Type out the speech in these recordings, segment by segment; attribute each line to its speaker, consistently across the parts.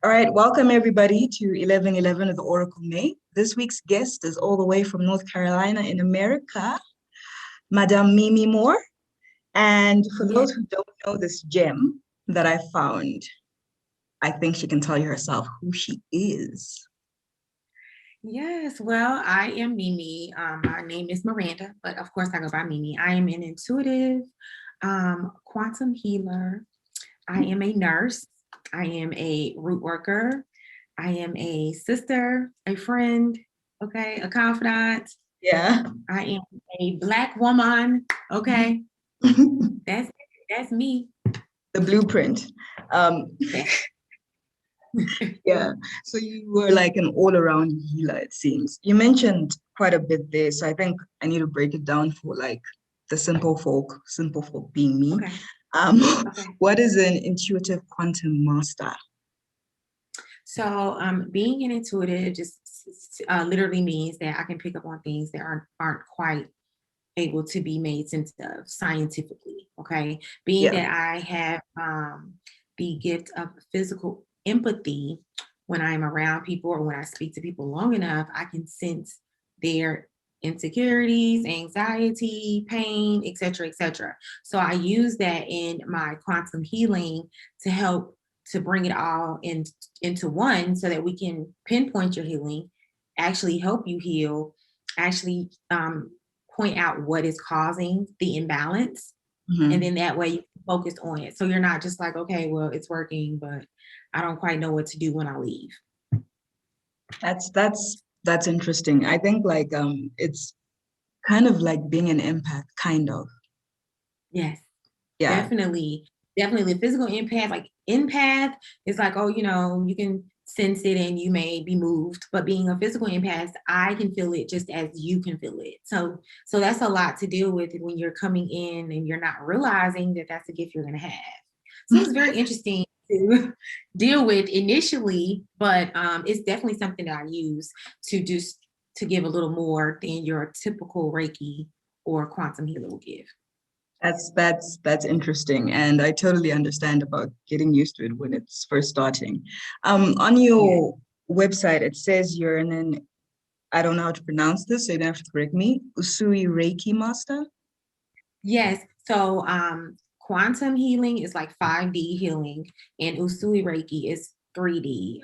Speaker 1: All right, welcome everybody to 1111 of the Oracle May. This week's guest is all the way from North Carolina in America, Madame Mimi Moore. And for
Speaker 2: Yes,
Speaker 1: those who don't know this gem that I found, I think she can tell you herself who she is.
Speaker 2: yes. Well, I am Mimi. My name is Miranda, but of course I go by Mimi. I am an intuitive quantum healer. I am a nurse. I am a root worker. I am a sister, a friend, okay, a confidant.
Speaker 1: Yeah.
Speaker 2: I am a Black woman, okay. That's that's me.
Speaker 1: The blueprint. Um, yeah. So you were like an all-around healer, it seems. You mentioned quite a bit there, so I think I need to break it down for like the simple folk being me.
Speaker 2: Okay,
Speaker 1: Um,
Speaker 2: okay.
Speaker 1: what is an intuitive quantum master?
Speaker 2: So being an intuitive just literally means that I can pick up on things that aren't quite able to be made sense of scientifically. Okay, being
Speaker 1: Yeah.
Speaker 2: that I have the gift of physical empathy when I'm around people or when I speak to people long enough, I can sense their insecurities, anxiety, pain, etc., etc. So I use that in my quantum healing to help to bring it all into one so that we can pinpoint your healing, actually help you heal, actually point out what is causing the imbalance. And
Speaker 1: Mhm.
Speaker 2: then that way you focus on it. So you're not just like, okay, well, it's working, but I don't quite know what to do when I leave.
Speaker 1: That's interesting. I think like it's kind of like being an empath, kind of.
Speaker 2: Yes,
Speaker 1: Yeah.
Speaker 2: definitely. Definitely. The physical empath, like empath, is like, oh, you can sense it and you may be moved. But being a physical empath, I can feel it just as you can feel it. So that's a lot to deal with when you're coming in and you're not realizing that that's a gift you're gonna have. So it's very interesting to deal with initially, but it's definitely something that I use to just to give a little more than your typical Reiki or quantum healer will give.
Speaker 1: That's interesting, and I totally understand about getting used to it when it's first starting. On
Speaker 2: Yeah.
Speaker 1: your website, it says you're an I don't know how to pronounce this, so you don't have to correct me. Usui Reiki master.
Speaker 2: Yes. So quantum healing is like 5D healing, and Usui Reiki is 3D.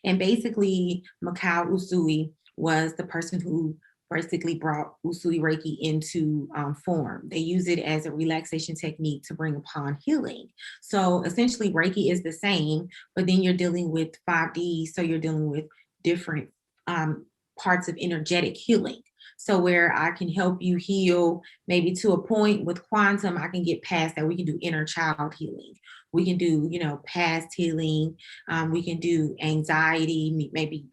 Speaker 2: And basically, Mikao Usui was the person who basically brought Usui Reiki into form. They use it as a relaxation technique to bring upon healing. So essentially, Reiki is the same, but then you're dealing with 5D, so you're dealing with different um, parts of energetic healing. So where I can help you heal maybe to a point with quantum, I can get past that. We can do inner child healing. We can do, past healing. We can do anxiety, maybe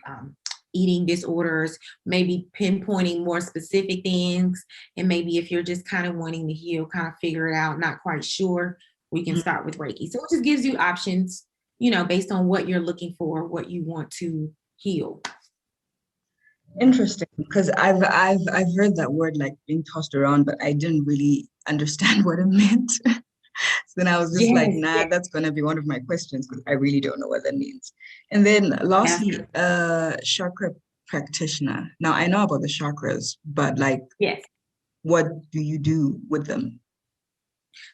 Speaker 2: eating disorders, maybe pinpointing more specific things. And maybe if you're just kind of wanting to heal, kind of figure it out, not quite sure, we can
Speaker 1: Mhm.
Speaker 2: start with Reiki. So it just gives you options, based on what you're looking for, what you want to heal.
Speaker 1: Interesting, because I've heard that word like being tossed around, but I didn't really understand what it meant. So then I was just like,
Speaker 2: Yes,
Speaker 1: nah,
Speaker 2: yes,
Speaker 1: that's gonna be one of my questions because I really don't know what that means. And then lastly,
Speaker 2: absolutely.
Speaker 1: chakra practitioner. Now I know about the chakras, but like,
Speaker 2: Yes.
Speaker 1: what do you do with them?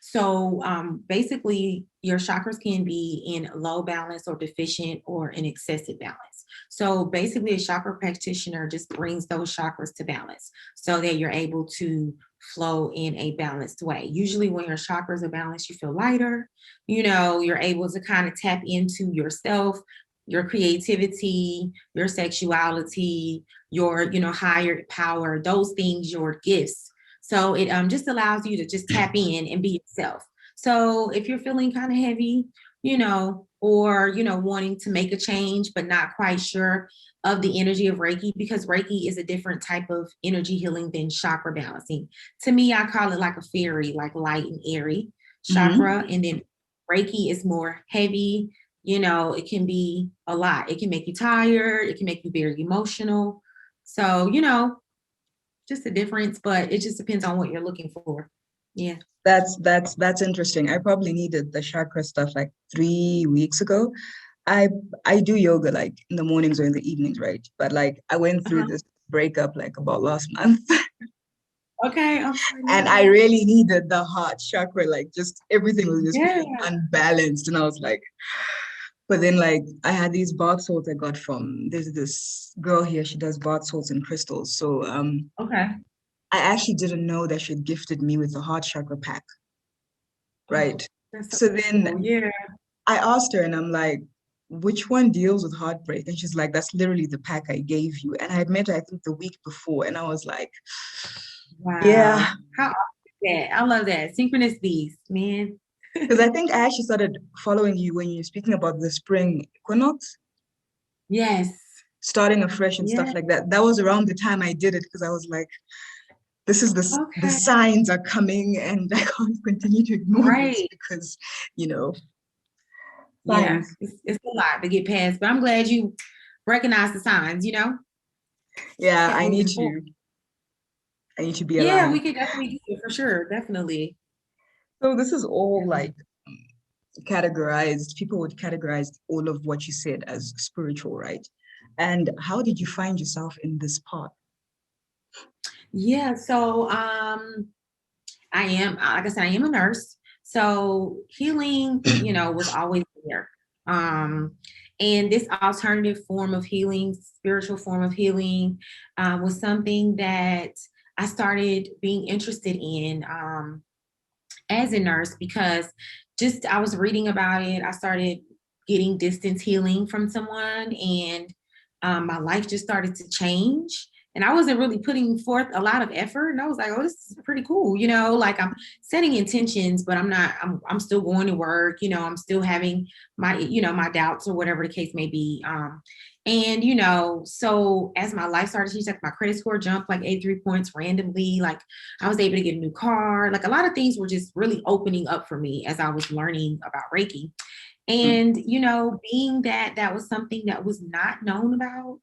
Speaker 2: So basically, your chakras can be in low balance or deficient or in excessive balance. So basically, a chakra practitioner just brings those chakras to balance so that you're able to flow in a balanced way. Usually, when your chakras are balanced, you feel lighter. You're able to kind of tap into yourself, your creativity, your sexuality, your higher power, those things, your gifts. So it just allows you to just tap in and be yourself. So if you're feeling kind of heavy, or wanting to make a change but not quite sure of the energy of Reiki, because Reiki is a different type of energy healing than chakra balancing. To me, I call it like a fairy, like light and airy
Speaker 1: Hmm.
Speaker 2: chakra, and then Reiki is more heavy. It can be a lot. It can make you tired. It can make you very emotional. So, just a difference, but it just depends on what you're looking for. Yeah.
Speaker 1: That's interesting. I probably needed the chakra stuff like 3 weeks ago. I I do yoga like in the mornings or in the evenings, right? But like I went through
Speaker 2: Uh-huh.
Speaker 1: this breakup like about last month,
Speaker 2: Okay, I'm sorry to hear
Speaker 1: and I
Speaker 2: that.
Speaker 1: really needed the heart chakra. Like just everything was just
Speaker 2: Yeah.
Speaker 1: feeling unbalanced, and I was like, but then like I had these bath salts I got from there's this girl here. She does bath salts and crystals. So
Speaker 2: Okay.
Speaker 1: I actually didn't know that she had gifted me with a heart chakra pack,
Speaker 2: Oh,
Speaker 1: right?
Speaker 2: that's so
Speaker 1: So
Speaker 2: cool.
Speaker 1: then
Speaker 2: Yeah.
Speaker 1: I asked her and I'm like, which one deals with heartbreak? And she's like, that's literally the pack I gave you. And I had met her, I think, the week before. And I was like, yeah,
Speaker 2: Wow. How awesome is that? I love that. Synchronicities, man.
Speaker 1: because I think I actually started following you when you're speaking about the spring equinox,
Speaker 2: Yes.
Speaker 1: starting afresh and
Speaker 2: Yeah.
Speaker 1: stuff like that. That was around the time I did it because I was like, this is the
Speaker 2: Okay.
Speaker 1: signs are coming and I can't continue to ignore this
Speaker 2: Right.
Speaker 1: because, you know,
Speaker 2: Yeah.
Speaker 1: signs.
Speaker 2: It's a lot to get past, but I'm glad you recognize the signs,
Speaker 1: Yeah,
Speaker 2: kept moving forward.
Speaker 1: I need to be
Speaker 2: Yeah, we
Speaker 1: aligned.
Speaker 2: could definitely do it for sure. Definitely.
Speaker 1: So this is all
Speaker 2: Definitely.
Speaker 1: like categorized, people would categorize all of what you said as spiritual, right? And how did you find yourself in this path?
Speaker 2: Yeah. So I am, like I said, I am a nurse. So healing, was always there. Um, and this alternative form of healing, spiritual form of healing, was something that I started being interested in as a nurse because just I was reading about it. I started getting distance healing from someone, and my life just started to change. And I wasn't really putting forth a lot of effort. And I was like, oh, this is pretty cool. Like I'm setting intentions, but I'm not, I'm still going to work, I'm still having my, my doubts or whatever the case may be. And so as my life started to change, like my credit score jumped like 83 points randomly. Like I was able to get a new car. Like a lot of things were just really opening up for me as I was learning about Reiki.
Speaker 1: Mm.
Speaker 2: And, being that that was something that was not known about,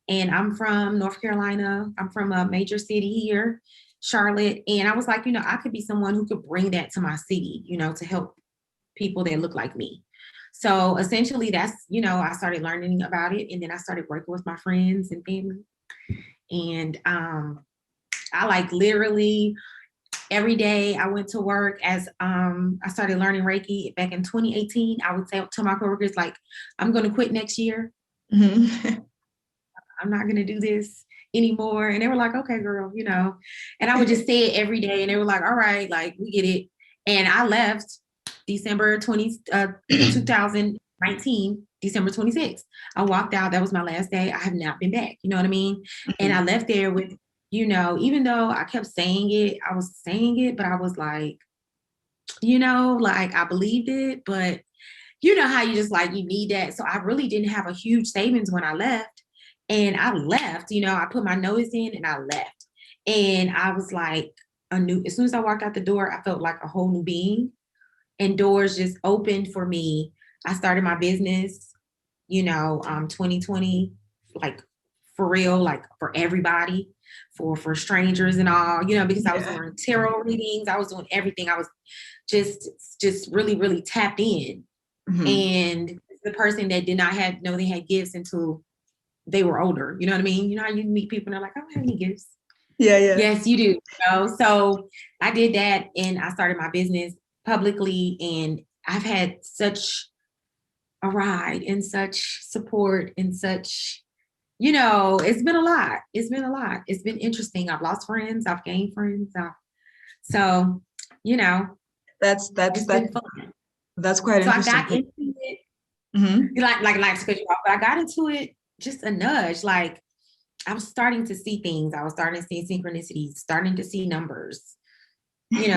Speaker 2: and I'm from North Carolina. I'm from a major city here, Charlotte. And I was like, I could be someone who could bring that to my city, to help people that look like me. So essentially, that's, I started learning about it. And then I started working with my friends and family. And I like literally every day I went to work as I started learning Reiki back in 2018. I would say to my coworkers, like, I'm going to quit next year.
Speaker 1: Mhm.
Speaker 2: I'm not going to do this anymore. And they were like, okay, girl, and I would just say it every day. And they were like, all right, like, we get it. And I left December 2019, December 26th. I walked out. That was my last day. I have not been back. You know what I mean? And I
Speaker 1: Mhm.
Speaker 2: left there with, even though I kept saying it, I was saying it, but I was like, like I believed it, but you know how you just like you need that. So I really didn't have a huge savings when I left. And I left, I put my notice in and I left. And I was like as soon as I walked out the door, I felt like a whole new being. And doors just opened for me. I started my business, 2020, like for real, like for everybody, for strangers and all, because I was
Speaker 1: Yeah.
Speaker 2: doing tarot readings, I was doing everything. I was just really, really tapped in.
Speaker 1: Mhm.
Speaker 2: And the person that did not know they had gifts until they were older. You know what I mean? You know how you meet people and they're like, I don't have any gifts.
Speaker 1: Yeah, yeah.
Speaker 2: Yes, you do. So I did that and I started my business publicly, and I've had such a ride and such support and such, it's been a lot. It's been a lot. It's been interesting. I've lost friends. I've gained friends. So, you know,
Speaker 1: That's that's
Speaker 2: it's
Speaker 1: that
Speaker 2: been fun.
Speaker 1: that's quite
Speaker 2: So I
Speaker 1: interesting.
Speaker 2: got into it
Speaker 1: Mhm.
Speaker 2: like to cut you off, but I got into it just a nudge. Like I was starting to see things. I was starting to see synchronicities, starting to see numbers,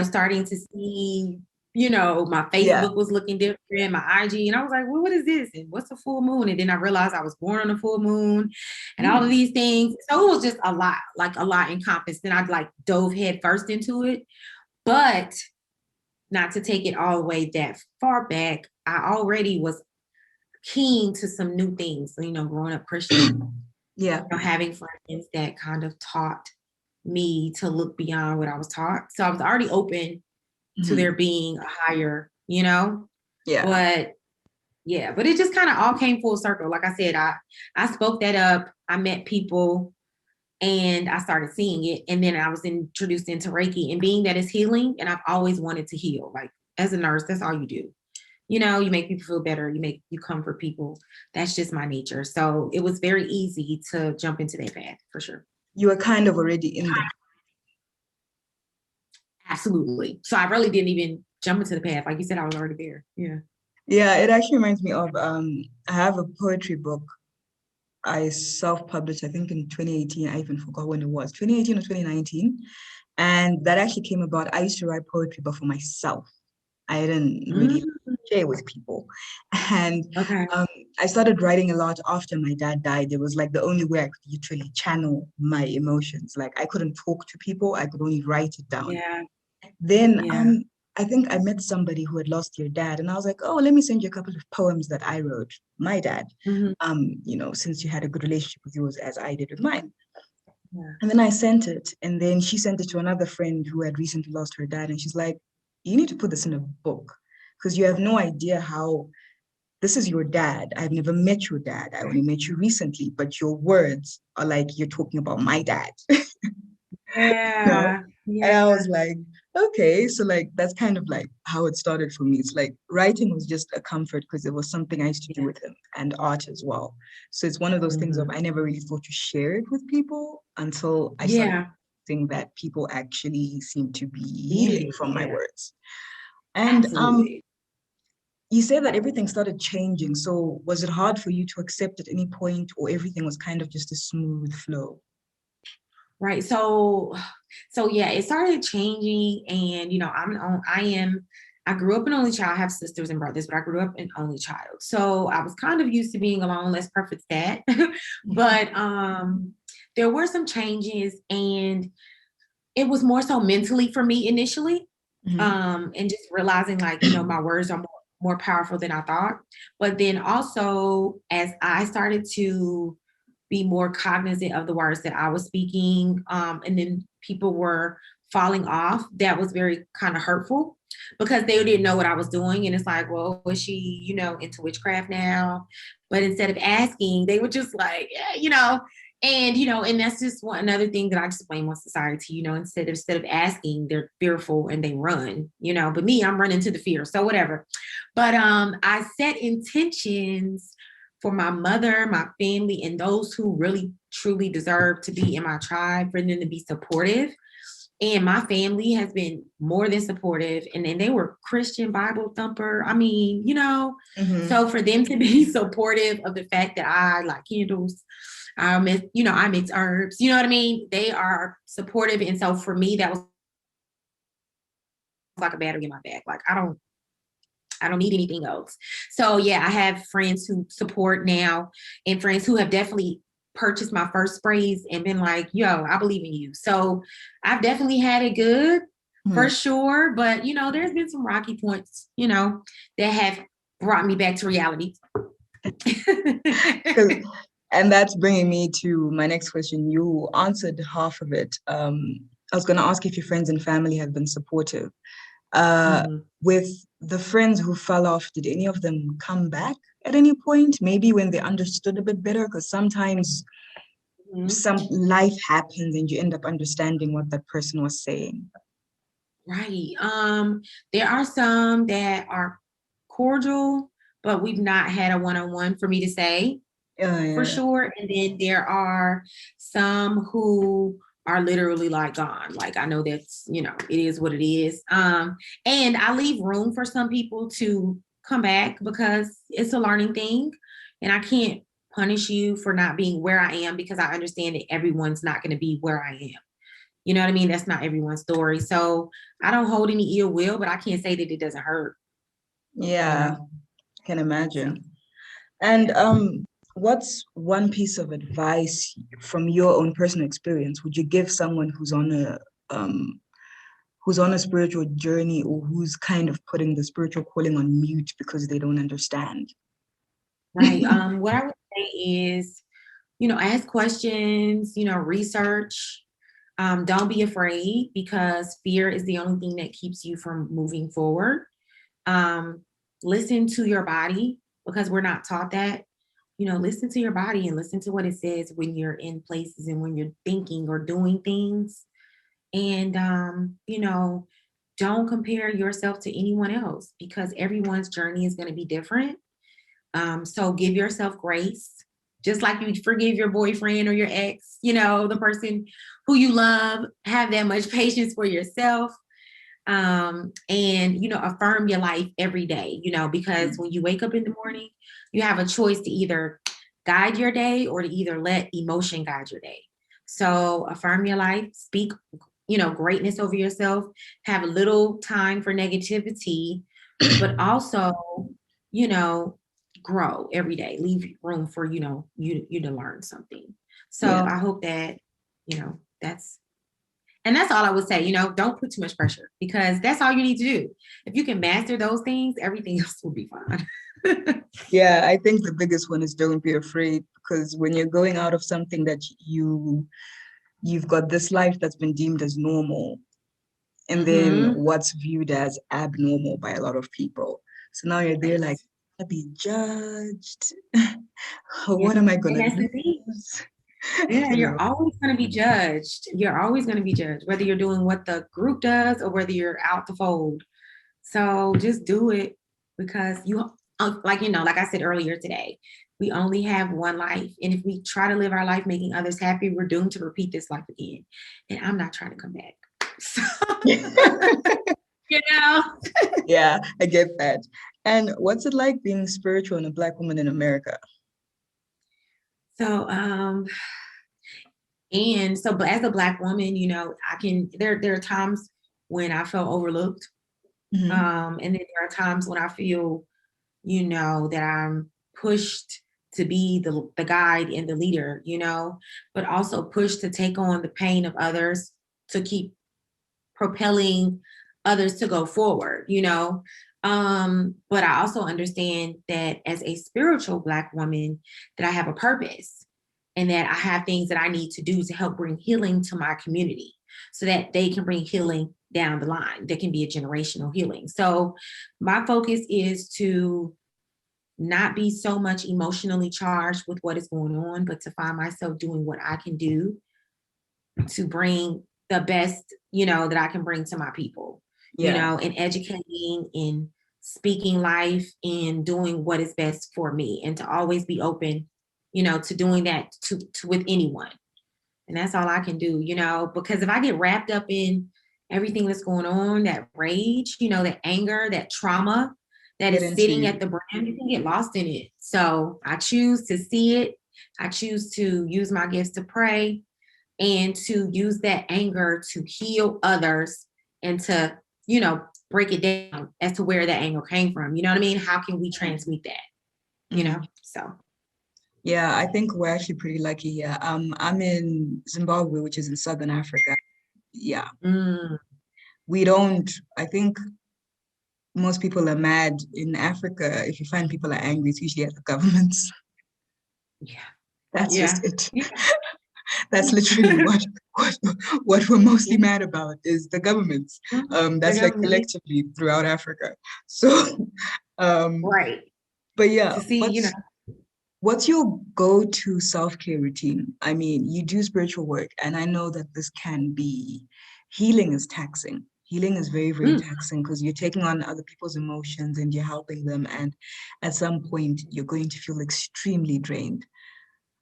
Speaker 2: starting to see, my
Speaker 1: Yeah.
Speaker 2: Facebook was looking different, my IG, and I was like, well, what is this? And what's a full moon? And then I realized I was born on a full moon and all of
Speaker 1: Mm.
Speaker 2: these things. So it was just a lot, like a lot encompassed. Then I like dove head first into it, but not to take it all the way that far back. I already was keen to some new things, growing up Christian,
Speaker 1: Yeah.
Speaker 2: having friends that kind of taught me to look beyond what I was taught. So I was already open to there
Speaker 1: Mhm.
Speaker 2: being a higher,
Speaker 1: Yeah.
Speaker 2: but Yeah, but it just kind of all came full circle. Like I said, I spoke that up. I met people and I started seeing it. And then I was introduced into Reiki, and being that it's healing, and I've always wanted to heal. Like as a nurse, that's all you do. You know, you make people feel better. You comfort people. That's just my nature. So it was very easy to jump into that path for sure.
Speaker 1: You were kind of already in the.
Speaker 2: Absolutely. So I really didn't even jump into the path. Like you said, I was already there. Yeah.
Speaker 1: Yeah, it actually reminds me of I have a poetry book I self-published, I think in 2018. I even forgot when it was, 2018 or 2019. And that actually came about. I used to write poetry, but for myself. I didn't really
Speaker 2: Mm,
Speaker 1: share with people. And
Speaker 2: okay.
Speaker 1: um, I started writing a lot after my dad died. It was like the only way I could literally channel my emotions. Like I couldn't talk to people, I could only write it down.
Speaker 2: Yeah.
Speaker 1: Then
Speaker 2: Yeah.
Speaker 1: I think I met somebody who had lost their dad, and I was like, oh, let me send you a couple of poems that I wrote, my dad.
Speaker 2: Hmm.
Speaker 1: Since you had a good relationship with yours as I did with mine.
Speaker 2: Yeah.
Speaker 1: And then I sent it, and then she sent it to another friend who had recently lost her dad, and she's like, you need to put this in a book because you have no idea how this is your dad. I've never met your dad. I only met you recently, but your words are like you're talking about my dad. know?
Speaker 2: Yeah.
Speaker 1: And I
Speaker 2: Yeah.
Speaker 1: was like, okay, so like that's kind of like how it started for me. It's like writing was just a comfort because it was something I used to do
Speaker 2: Yeah.
Speaker 1: with him and art as well. So it's one of those things of
Speaker 2: Hmm.
Speaker 1: I never really thought to share it with people until I started
Speaker 2: Yeah.
Speaker 1: seeing that people actually seem to be
Speaker 2: Need
Speaker 1: healing
Speaker 2: it.
Speaker 1: from my
Speaker 2: Yeah.
Speaker 1: words. And
Speaker 2: Absolutely.
Speaker 1: you say that everything started changing. So was it hard for you to accept at any point, or everything was kind of just a smooth flow?
Speaker 2: Right. So yeah, it started changing, and I grew up an only child. I have sisters and brothers, but I grew up an only child. So I was kind of used to being alone, less perfect that. But there were some changes, and it was more so mentally for me initially.
Speaker 1: Mhm.
Speaker 2: And just realizing like, my words are more powerful than I thought. But then also as I started to be more cognizant of the words that I was speaking, and then people were falling off, that was very kind of hurtful because they didn't know what I was doing. And it's like, well, was she, into witchcraft now? But instead of asking, they were just like, yeah, and that's just another thing that I just blame on society. Instead of asking, they're fearful and they run. But me, I'm running to the fear. So whatever. But I set intentions for my mother, my family, and those who really truly deserve to be in my tribe, for them to be supportive. And my family has been more than supportive. And then they were Christian Bible thumper. I mean,
Speaker 1: Mhm.
Speaker 2: so for them to be supportive of the fact that I like candles, I mix herbs, you know what I mean? They are supportive. And so for me, that was like a battery in my back. Like I don't need anything else. So yeah, I have friends who support now, and friends who have definitely purchased my first sprays and been like, yo, I believe in you. So I've definitely had it good for
Speaker 1: Mhm.
Speaker 2: sure. But there's been some rocky points, that have brought me back to reality.
Speaker 1: 'Cause- and that's bringing me to my next question. You answered half of it. I was going to ask if your friends and family have been supportive. Uh,
Speaker 2: Mhm.
Speaker 1: with the friends who fell off, did any of them come back at any point? Maybe when they understood a bit better, because sometimes
Speaker 2: Mhm.
Speaker 1: some life happens and you end up understanding what that person was saying.
Speaker 2: Right. There are some that are cordial, but we've not had a one-on-one for me to say
Speaker 1: Yeah,
Speaker 2: for
Speaker 1: yeah.
Speaker 2: sure. And then there are some who are literally like gone. Like I know that's, it is what it is. And I leave room for some people to come back because it's a learning thing. And I can't punish you for not being where I am because I understand that everyone's not going to be where I am. You know what I mean? That's not everyone's story. So I don't hold any ill will, but I can't say that it doesn't hurt, you
Speaker 1: Yeah,
Speaker 2: know?
Speaker 1: can
Speaker 2: So
Speaker 1: imagine. And
Speaker 2: yeah.
Speaker 1: what's one piece of advice from your own personal experience would you give someone um who's on a spiritual journey, or who's kind of putting the spiritual calling on mute because they don't understand?
Speaker 2: Right. What I would say is, ask questions, research. Don't be afraid because fear is the only thing that keeps you from moving forward. Um, Listen to your body. because we're not taught that. Listen to your body and listen to what it says when you're in places and when you're thinking or doing things. And, don't compare yourself to anyone else because everyone's journey is going to be different. So give yourself grace, just like you forgive your boyfriend or your ex, the person who you love, have that much patience for yourself. And affirm your life every day, because when you wake up in the morning, you have a choice to either guide your day or to either let emotion guide your day. So affirm your life, speak greatness over yourself, have a little time for negativity, but also grow every day, leave room for you to learn something. So
Speaker 1: Yeah.
Speaker 2: I hope that that's and that's all I would say. Don't put too much pressure because that's all you need to do. If you can master those things, everything else will be fine.
Speaker 1: Yeah, I think the biggest one is don't be afraid, because when you're going out of something that you've got this life that's been deemed as normal, and then
Speaker 2: Mm-hmm.
Speaker 1: what's viewed as abnormal by a lot of people. So now you're there like,
Speaker 2: Yes.
Speaker 1: I'll be judged.
Speaker 2: Yes.
Speaker 1: What am I gonna
Speaker 2: Yes, indeed.
Speaker 1: lose?
Speaker 2: Yeah,
Speaker 1: You
Speaker 2: you're
Speaker 1: know?
Speaker 2: always going to be judged. You're always going to be judged, whether you're doing what the group does or whether you're out the fold. So just do it because like I said earlier today, we only have one life. And if we try to live our life making others happy, we're doomed to repeat this life again. And I'm not trying to come back. So, you know?
Speaker 1: Yeah, I get that. And what's it like being spiritual and a Black woman in America?
Speaker 2: So, but as a Black woman, I can, there are times when I felt overlooked.
Speaker 1: Mhm.
Speaker 2: And then there are times when I feel, that I'm pushed to be the guide and the leader, but also pushed to take on the pain of others to keep propelling others to go forward, but I also understand that as a spiritual Black woman, that I have a purpose and that I have things that I need to do to help bring healing to my community so that they can bring healing down the line. There can be a generational healing. So my focus is to not be so much emotionally charged with what is going on, but to find myself doing what I can do to bring the best, that I can bring to my people,
Speaker 1: Yeah.
Speaker 2: and educating and speaking life and doing what is best for me and to always be open, to doing that to with anyone. And that's all I can do, because if I get wrapped up in everything that's going on, that rage, that anger, that trauma that
Speaker 1: Get
Speaker 2: is
Speaker 1: into
Speaker 2: sitting
Speaker 1: you.
Speaker 2: at the brand, you can get lost in it. So I choose to see it. I choose to use my gifts to pray and to use that anger to heal others and to, break it down as to where that anger came from. You know what I mean? How can we transmute that?
Speaker 1: Mhm.
Speaker 2: So.
Speaker 1: Yeah, I think we're actually pretty lucky. Yeah. I'm in Zimbabwe, which is in Southern Africa. Yeah.
Speaker 2: Mm,
Speaker 1: We don't, I think most people are mad in Africa. If you find people are angry, it's usually at the governments.
Speaker 2: yeah.
Speaker 1: That's
Speaker 2: Yeah.
Speaker 1: just it.
Speaker 2: Yeah.
Speaker 1: That's literally what what we're mostly
Speaker 2: Yeah.
Speaker 1: mad about is the governments.
Speaker 2: The
Speaker 1: That's like
Speaker 2: government. Yeah.
Speaker 1: collectively throughout Africa. So, um,
Speaker 2: Right.
Speaker 1: but yeah,
Speaker 2: To see,
Speaker 1: what's your go-to self-care routine? I mean, you do spiritual work, and I know that this can be healing is taxing. Healing is very, very
Speaker 2: mm,
Speaker 1: taxing because you're taking on other people's emotions and you're helping them. And at some point, you're going to feel extremely drained.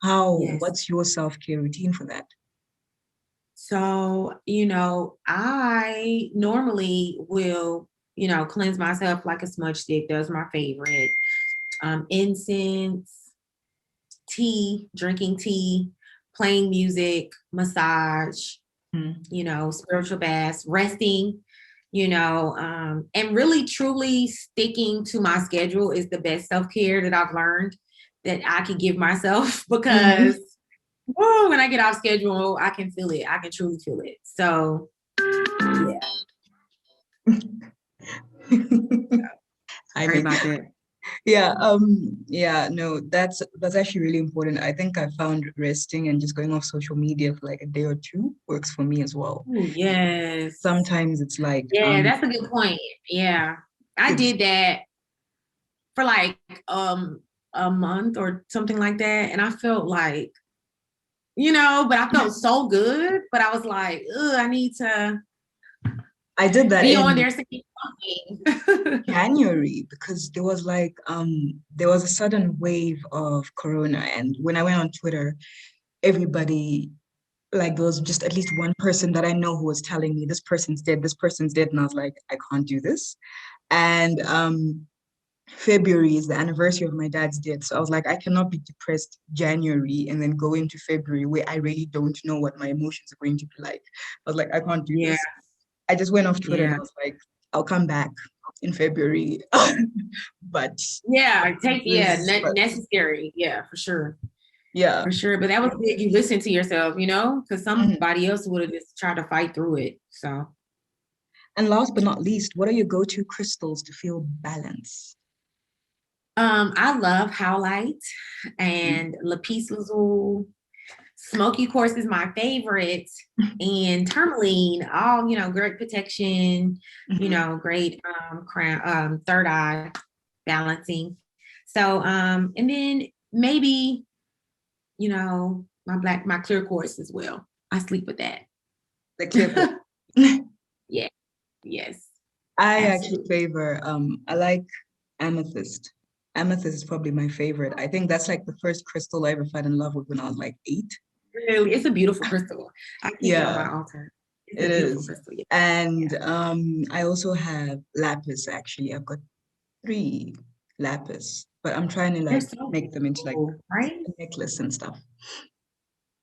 Speaker 2: yes.
Speaker 1: What's your self-care routine for that?
Speaker 2: So, I normally will, cleanse myself like a smudge stick. That's my favorite. Incense, tea, drinking tea, playing music, massage,
Speaker 1: Mm.
Speaker 2: spiritual baths, resting, and really truly sticking to my schedule is the best self-care that I've learned that I can give myself because
Speaker 1: Mhm.
Speaker 2: when I get off schedule, I can feel it. I can truly feel it. So yeah,
Speaker 1: I
Speaker 2: sorry
Speaker 1: mean,
Speaker 2: about that.
Speaker 1: yeah, no, that's actually really important. I think I found resting and just going off social media for like a day or two works for me as well.
Speaker 2: Ooh, yes.
Speaker 1: Sometimes it's like,
Speaker 2: Yeah, that's a good point. Yeah. I
Speaker 1: it's
Speaker 2: did that for like a month or something like that. And I felt like, but I felt so good. But I was like, ugh, I need to
Speaker 1: I did that
Speaker 2: be on
Speaker 1: in
Speaker 2: there saying something.
Speaker 1: January because there was a sudden wave of corona, and when I went on Twitter, everybody, like, there was just at least one person that I know who was telling me this person's dead, and I was like, I can't do this. And February is the anniversary of my dad's death, so I was like, I cannot be depressed January and then go into February where I really don't know what my emotions are going to be like. I was like, I can't do
Speaker 2: Yeah,
Speaker 1: this. I just went off Twitter and
Speaker 2: yeah.
Speaker 1: I was like, I'll come back in February. But
Speaker 2: Yeah,
Speaker 1: but
Speaker 2: necessary. Yeah, for sure.
Speaker 1: yeah.
Speaker 2: For sure. But that was good. You listened to yourself, because
Speaker 1: Mhm.
Speaker 2: somebody else would have just tried to fight through it. So
Speaker 1: And last but not least, what are your go-to crystals to feel balanced?
Speaker 2: I love howlite and lapis lazuli. Smoky quartz is my favorite. And tourmaline, all great protection,
Speaker 1: Mhm.
Speaker 2: great crown, third eye balancing. So and then maybe my clear quartz as well. I sleep with that.
Speaker 1: The clear quartz.
Speaker 2: Yeah, yes,
Speaker 1: I actually
Speaker 2: absolutely.
Speaker 1: favor, I like amethyst. Amethyst is probably my favorite. I think that's like the first crystal I ever fell in love with when I was like 8.
Speaker 2: Really, it's a beautiful crystal. I keep it on my
Speaker 1: Yeah,
Speaker 2: altar. It's a
Speaker 1: it
Speaker 2: beautiful
Speaker 1: is.
Speaker 2: crystal. Yeah,
Speaker 1: And
Speaker 2: yeah.
Speaker 1: I also have lapis actually. I've got 3 lapis, but I'm trying to
Speaker 2: They're
Speaker 1: like
Speaker 2: so
Speaker 1: make them into like
Speaker 2: beautiful, right?
Speaker 1: a necklace and stuff.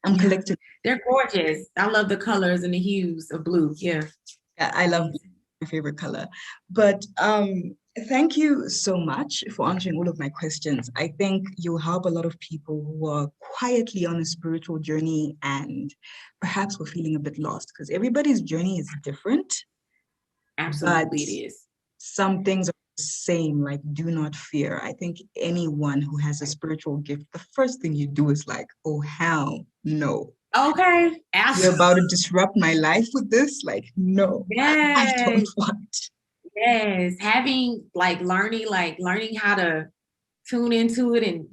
Speaker 1: I'm
Speaker 2: Yeah,
Speaker 1: collecting.
Speaker 2: they're gorgeous. I love the colors and the hues of blue. Yeah,
Speaker 1: I love blue,
Speaker 2: amazing.
Speaker 1: my favorite color. But thank you so much for answering all of my questions. I think you'll help a lot of people who are quietly on a spiritual journey and perhaps were feeling a bit lost because everybody's journey is different, but
Speaker 2: Absolutely, it is.
Speaker 1: some things are the same, like do not fear. I think anyone who has a spiritual gift, the first thing you do is like, oh, hell no.
Speaker 2: Okay,
Speaker 1: You're
Speaker 2: absolutely.
Speaker 1: about to disrupt my life with this? Like, no, I don't
Speaker 2: Yes,
Speaker 1: want.
Speaker 2: yes. Having learning how to tune into it, and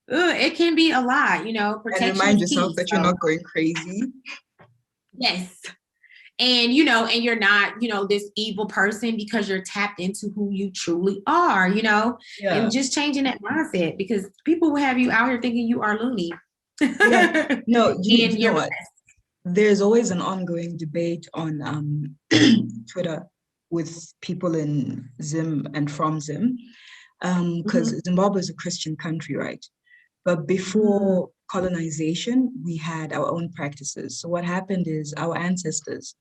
Speaker 2: it can be a lot.
Speaker 1: And
Speaker 2: Protection
Speaker 1: remind
Speaker 2: is
Speaker 1: yourself
Speaker 2: key.
Speaker 1: that you're
Speaker 2: So
Speaker 1: not going crazy.
Speaker 2: yes. And you're not, this evil person because you're tapped into who you truly are, and
Speaker 1: Yeah.
Speaker 2: just changing that mindset because people will have you out here thinking you are loony.
Speaker 1: Yeah. No,
Speaker 2: And
Speaker 1: you know
Speaker 2: you're
Speaker 1: what?
Speaker 2: blessed.
Speaker 1: There's always an ongoing debate on Twitter with people in Zim and from Zim, because
Speaker 2: Mhm.
Speaker 1: Zimbabwe is a Christian country, right? But
Speaker 2: Mm.
Speaker 1: before colonization, we had our own practices. So what happened is our ancestors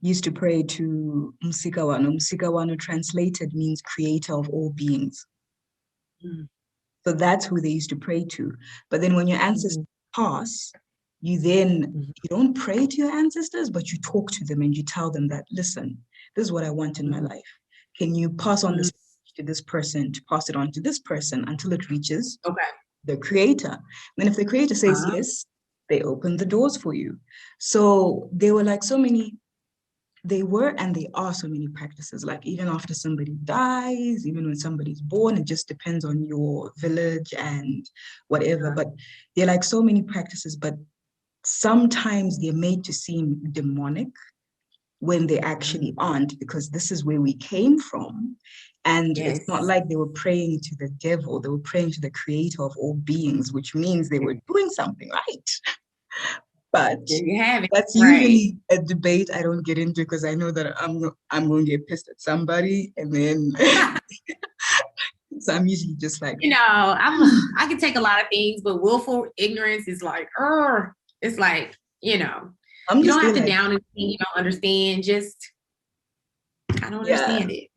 Speaker 1: used to pray to Msikawano. Msikawano translated means creator of all beings.
Speaker 2: Mm.
Speaker 1: So that's who they used to pray to. But then when your ancestors
Speaker 2: Mhm.
Speaker 1: pass, you then
Speaker 2: Mhm.
Speaker 1: you don't pray to your ancestors, but you talk to them and you tell them that, listen, this is what I want in my
Speaker 2: Mhm.
Speaker 1: life. Can you pass on
Speaker 2: Mhm.
Speaker 1: this to this person to pass it on to this person until it reaches
Speaker 2: Okay.
Speaker 1: the creator? Then if the creator says
Speaker 2: Uh-huh.
Speaker 1: yes, they open the doors for you. So there were like so many, they were and they are so many practices. Like even after somebody dies, even when somebody's born, it just depends on your village and whatever.
Speaker 2: Uh,
Speaker 1: But they're like so many practices, but sometimes they're made to seem demonic when they actually
Speaker 2: mm.
Speaker 1: aren't, because this is where we came from. And it's not
Speaker 2: Yes.
Speaker 1: like they were praying to the devil, they were praying to the creator of all beings, which means they were doing something right. But
Speaker 2: There you have it.
Speaker 1: that's
Speaker 2: Right.
Speaker 1: usually a debate I don't get into because I know that I'm going to get pissed at somebody, and then so I'm usually just like,
Speaker 2: I can take a lot of things, but willful ignorance is like, it's like,
Speaker 1: I'm
Speaker 2: you
Speaker 1: just
Speaker 2: don't have
Speaker 1: there
Speaker 2: to
Speaker 1: like,
Speaker 2: down anything you don't understand. Just, I don't
Speaker 1: yeah,
Speaker 2: understand it.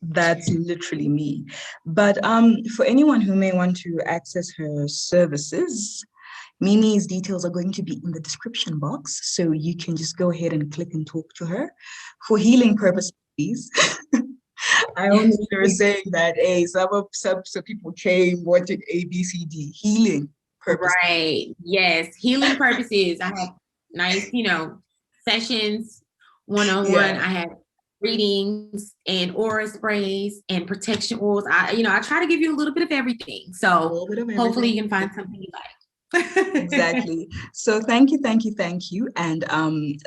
Speaker 1: that's literally me. But for anyone who may want to access her services, Mimi's details are going to be in the description box, so you can just go ahead and click and talk to her for healing purposes, please. I only were saying that some people came wanting ABCD healing purpose.
Speaker 2: Right. Yes. Healing purposes. I have nice, sessions one on one.
Speaker 1: Yeah.
Speaker 2: I have readings and aura sprays and protection oils. I try to give you a little bit of everything.
Speaker 1: A
Speaker 2: So
Speaker 1: little bit of
Speaker 2: hopefully
Speaker 1: everything.
Speaker 2: you can find something you like.
Speaker 1: Exactly. So thank you, thank you, thank you. And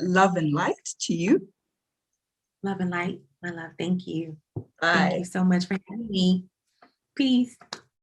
Speaker 1: love and light to you.
Speaker 2: Love and light, my love. Thank you. Thank you
Speaker 1: Bye.
Speaker 2: so much for having me. Peace.